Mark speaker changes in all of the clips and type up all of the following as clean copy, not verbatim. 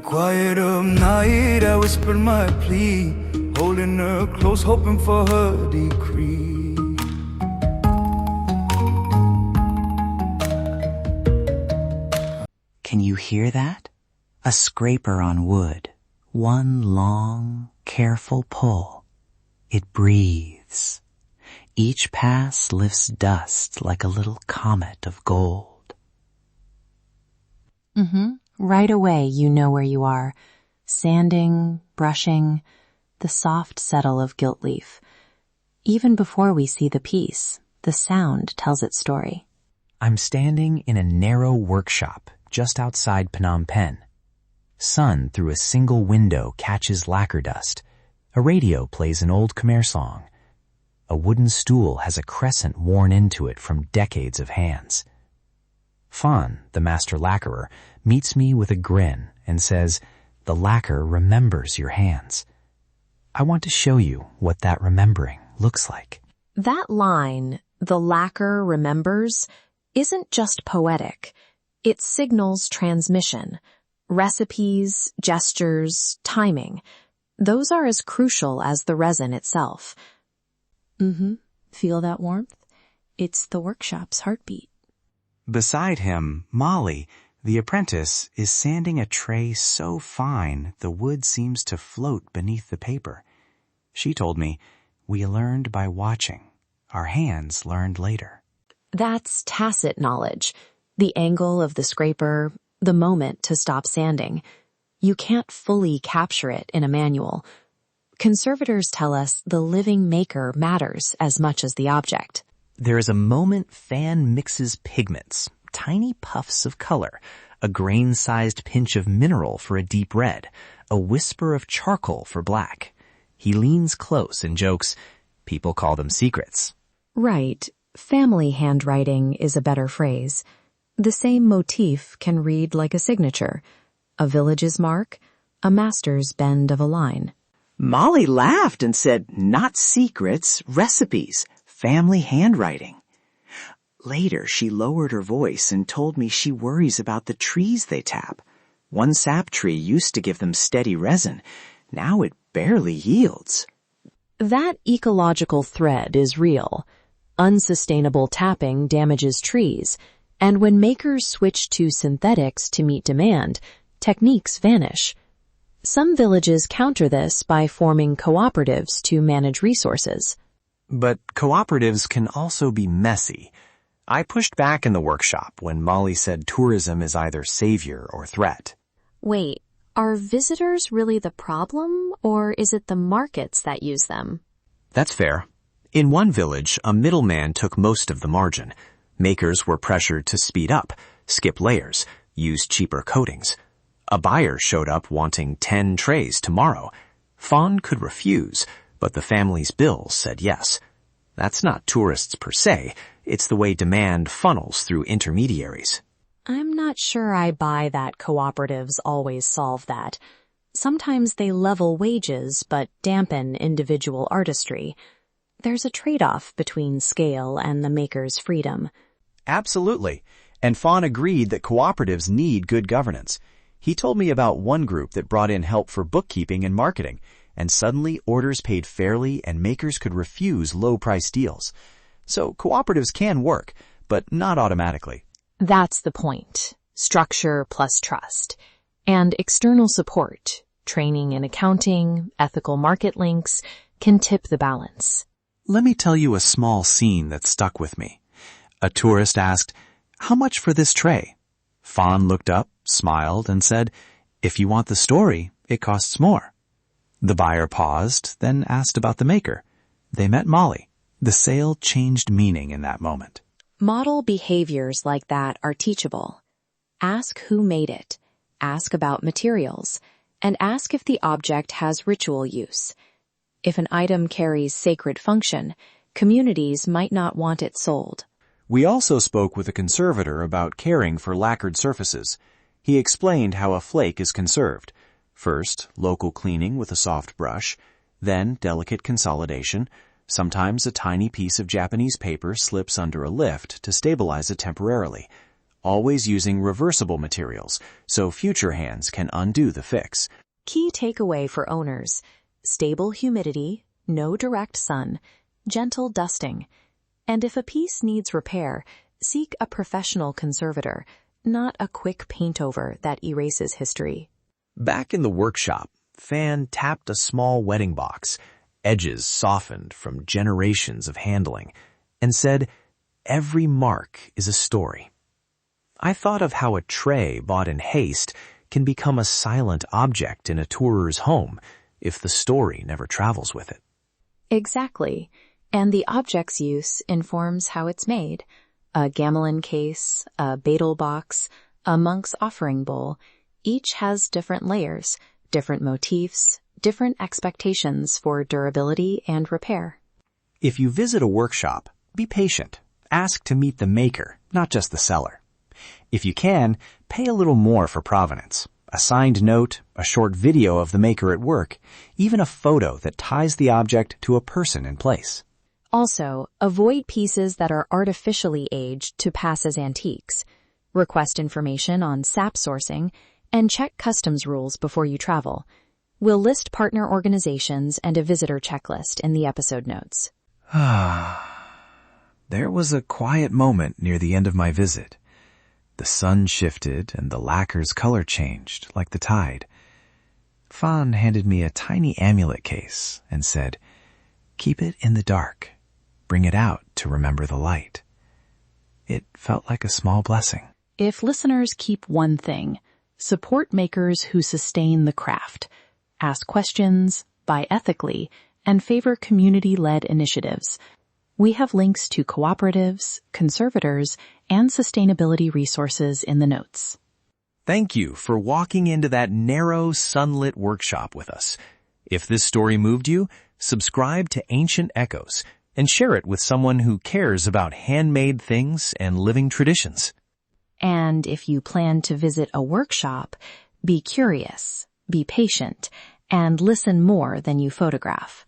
Speaker 1: quiet of night, I whispered my plea, holding her close, hoping for her decree.
Speaker 2: Can you hear that? A scraper on wood. One long, careful pull. It breathes. Each pass lifts dust like a little comet of gold. Right away you know where you are. Sanding, brushing, the soft settle of gilt leaf. Even before we see the piece, the sound tells its story. I'm standing in a narrow workshop just outside Phnom Penh. Sun through a single window catches lacquer dust. A radio plays an old Khmer song. A wooden stool has a crescent worn into it from decades of hands. Phon, the master lacquerer, meets me with a grin and says, "The lacquer remembers your hands." I want to show you what that remembering looks like.
Speaker 3: That line, "the lacquer remembers," isn't just poetic. It signals transmission. Recipes, gestures, timing. Those are as crucial as the resin itself. Feel that warmth? It's the workshop's heartbeat.
Speaker 4: Beside him, Molly, the apprentice, is sanding a tray so fine the wood seems to float beneath the paper. She told me, "We learned by watching. Our hands learned later."
Speaker 3: That's tacit knowledge. The angle of the scraper, the moment to stop sanding. You can't fully capture it in a manual. Conservators tell us the living maker matters as much as the object.
Speaker 2: There is a moment Fan mixes pigments, tiny puffs of color, a grain-sized pinch of mineral for a deep red, a whisper of charcoal for black. He leans close and jokes, "People call them secrets."
Speaker 3: Right. Family handwriting is a better phrase. The same motif can read like a signature, a village's mark, a master's bend of a line.
Speaker 2: Molly laughed and said, "Not secrets, recipes, family handwriting." Later, she lowered her voice and told me she worries about the trees they tap. One sap tree used to give them steady resin. Now it barely yields.
Speaker 3: That ecological thread is real. Unsustainable tapping damages trees, and when makers switch to synthetics to meet demand, techniques vanish. Some villages counter this by forming cooperatives to manage resources.
Speaker 4: But cooperatives can also be messy. I pushed back in the workshop when Molly said tourism is either savior or threat.
Speaker 3: Wait, are visitors really the problem, or is it the markets that use them?
Speaker 4: That's fair. In one village, a middleman took most of the margin. Makers were pressured to speed up, skip layers, use cheaper coatings. A buyer showed up wanting 10 trays tomorrow. Phon could refuse, but the family's bills said yes. That's not tourists per se, it's the way demand funnels through intermediaries.
Speaker 3: I'm not sure I buy that cooperatives always solve that. Sometimes they level wages but dampen individual artistry. There's a trade-off between scale and the maker's freedom.
Speaker 5: Absolutely. And Phon agreed that cooperatives need good governance. He told me about one group that brought in help for bookkeeping and marketing, and suddenly orders paid fairly and makers could refuse low-price deals. So cooperatives can work, but not automatically.
Speaker 3: That's the point. Structure plus trust. And external support, training in accounting, ethical market links, can tip the balance.
Speaker 4: Let me tell you a small scene that stuck with me. A tourist asked, "How much for this tray?" Phon looked up, smiled, and said, "If you want the story, it costs more." The buyer paused, then asked about the maker. They met Molly. The sale changed meaning in that moment.
Speaker 3: Model behaviors like that are teachable. Ask who made it, ask about materials, and ask if the object has ritual use. If an item carries sacred function, communities might not want it sold.
Speaker 5: We also spoke with a conservator about caring for lacquered surfaces. He explained how a flake is conserved. First, local cleaning with a soft brush, then delicate consolidation. Sometimes a tiny piece of Japanese paper slips under a lift to stabilize it temporarily.
Speaker 4: always using reversible materials so future hands can undo the fix.
Speaker 3: Key takeaway for owners: stable humidity, no direct sun, gentle dusting. And if a piece needs repair, seek a professional conservator, not a quick paint-over that erases history.
Speaker 4: Back in the workshop, Phan tapped a small wedding box, edges softened from generations of handling, and said, "Every mark is a story." I thought of how a tray bought in haste can become a silent object in a tourer's home if the story never travels with it.
Speaker 3: Exactly. And the object's use informs how it's made. A gamelan case, a betel box, a monk's offering bowl, each has different layers, different motifs, different expectations for durability and repair.
Speaker 4: If you visit a workshop, be patient. Ask to meet the maker, not just the seller. If you can, pay a little more for provenance. A signed note, a short video of the maker at work, even a photo that ties the object to a person in place.
Speaker 3: Also, avoid pieces that are artificially aged to pass as antiques. Request information on sap sourcing and check customs rules before you travel. We'll list partner organizations and a visitor checklist in the episode notes.
Speaker 4: There was a quiet moment near the end of my visit. The sun shifted and the lacquer's color changed like the tide. Phan handed me a tiny amulet case and said, "Keep it in the dark. Bring it out to remember the light." It felt like a small blessing.
Speaker 6: If listeners keep one thing, support makers who sustain the craft, ask questions, buy ethically, and favor community-led initiatives. We have links to cooperatives, conservators, and sustainability resources in the notes.
Speaker 4: Thank you for walking into that narrow, sunlit workshop with us. If this story moved you, subscribe to Ancient Echoes and share it with someone who cares about handmade things and living traditions.
Speaker 3: And if you plan to visit a workshop, be curious, be patient, and listen more than you photograph.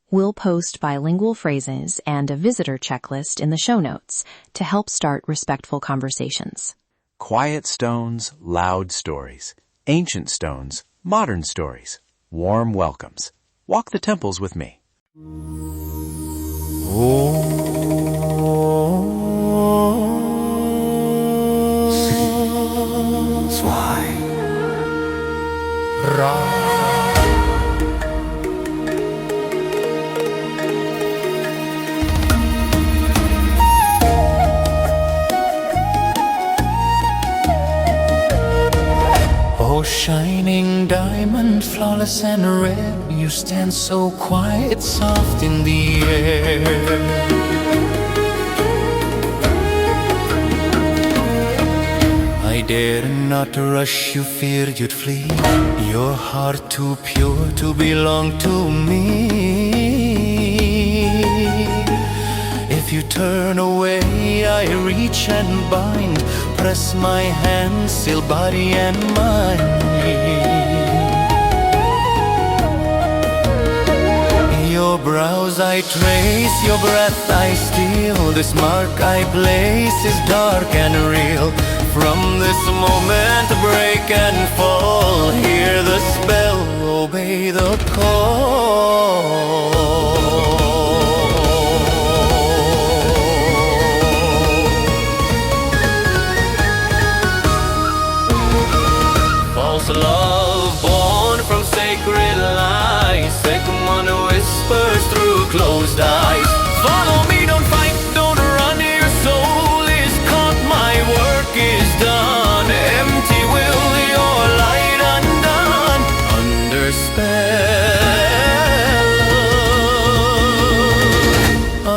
Speaker 3: We'll post bilingual phrases and a visitor checklist in the show notes to help start respectful conversations.
Speaker 4: Quiet stones, loud stories. Ancient stones, modern stories. Warm welcomes. Walk the temples with me.
Speaker 1: Oh, shining diamond, flawless and red, you stand so quiet, soft in the air. I dared not to rush you, feared you'd flee. Your heart too pure to belong to me. If you turn away, I reach and bind, press my hand, still body and mind. Your brows I trace, your breath I steal. This mark I place is dark and real. From this moment break and fall, hear the spell, obey the call. False love born from sacred lies, second one whispers through closed eyes. Follow me, don't fight, don't run, your soul is caught, my work is done. Empty will, your light undone, under spell,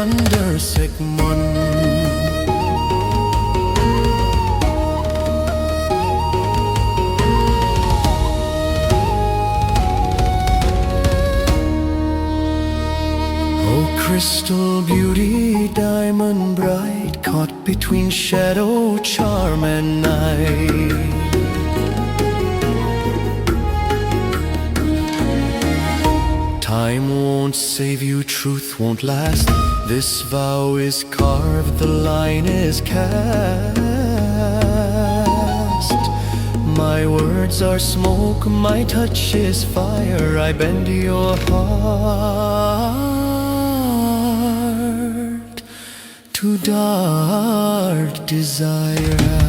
Speaker 1: under Sigmund. Crystal beauty, diamond bright, caught between shadow, charm and night. Time won't save you, truth won't last. This vow is carved, the line is cast. words are smoke, my touch is fire. I bend your heart to dark desire.